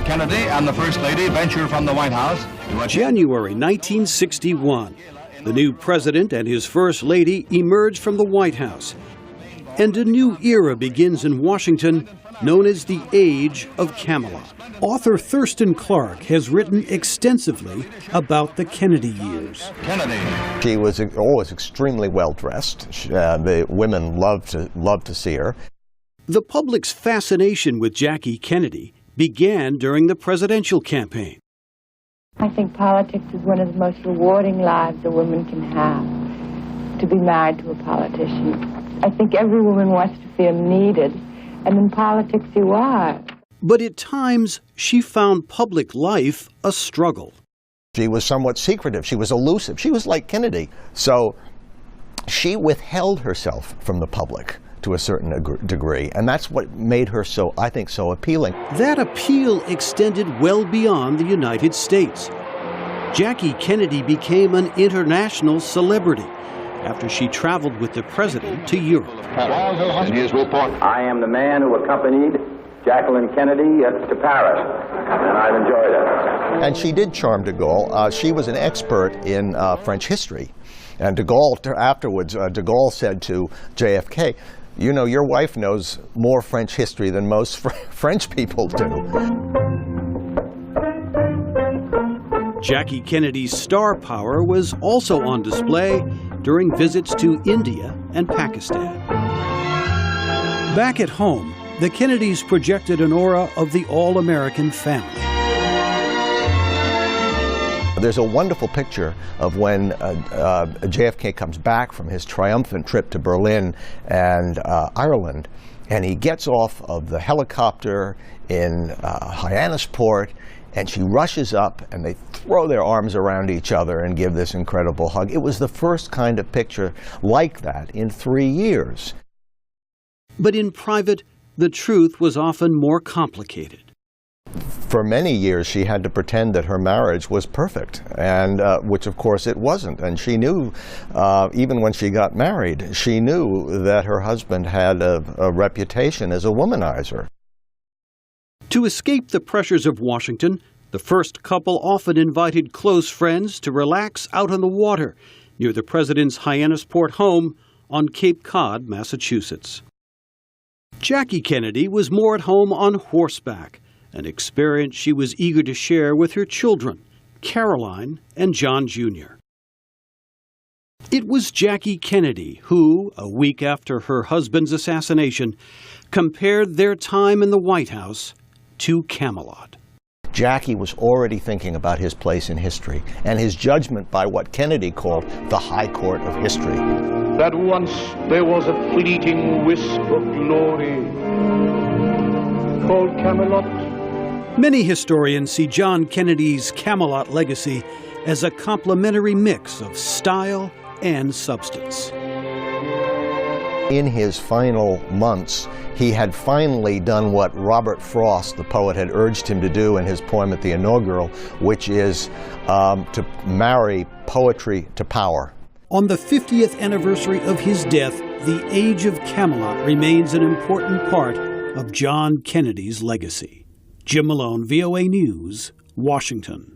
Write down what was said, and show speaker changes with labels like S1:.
S1: Kennedy and the First Lady venture from the White House to
S2: January 1961. The new president and his First Lady emerge from the White House. And a new era begins in Washington, known as the Age of Camelot. Author Thurston Clarke has written extensively about the Kennedy years.
S1: Kennedy.
S3: She was always extremely well-dressed. The women loved to see her.
S2: The public's fascination with Jackie Kennedy began during the presidential campaign.
S4: I think politics is one of the most rewarding lives a woman can have, to be married to a politician. I think every woman wants to feel needed, and in politics you are.
S2: But at times, she found public life a struggle.
S3: She was somewhat secretive. She was elusive. She was like Kennedy. So she withheld herself from the public to a certain degree, and that's what made her so, I think, so appealing.
S2: That appeal extended well beyond the United States. Jackie Kennedy became an international celebrity after she traveled with the president to Europe.
S1: In his report,
S5: I am the man who accompanied Jacqueline Kennedy to Paris, and I've enjoyed it.
S3: And she did charm de Gaulle. She was an expert in French history. And de Gaulle, afterwards, de Gaulle said to JFK, "You know, your wife knows more French history than most French people do."
S2: Jackie Kennedy's star power was also on display during visits to India and Pakistan. Back at home, the Kennedys projected an aura of the all-American family.
S3: There's a wonderful picture of when JFK comes back from his triumphant trip to Berlin and Ireland, and he gets off of the helicopter in Hyannisport, and she rushes up, and they throw their arms around each other and give this incredible hug. It was the first kind of picture like that in 3 years.
S2: But in private, the truth was often more complicated.
S3: For many years, she had to pretend that her marriage was perfect, and which, of course, it wasn't. And she knew, even when she got married, she knew that her husband had a reputation as a womanizer.
S2: To escape the pressures of Washington, the first couple often invited close friends to relax out on the water near the president's Hyannisport home on Cape Cod, Massachusetts. Jackie Kennedy was more at home on horseback, an experience she was eager to share with her children, Caroline and John Jr. It was Jackie Kennedy who, a week after her husband's assassination, compared their time in the White House to Camelot.
S3: Jackie was already thinking about his place in history and his judgment by what Kennedy called the High Court of History.
S6: That once there was a fleeting wisp of glory called Camelot.
S2: Many historians see John Kennedy's Camelot legacy as a complementary mix of style and substance.
S3: In his final months, he had finally done what Robert Frost, the poet, had urged him to do in his poem at the inaugural, which is to marry poetry to power.
S2: On the 50th anniversary of his death, the Age of Camelot remains an important part of John Kennedy's legacy. Jim Malone, VOA News, Washington.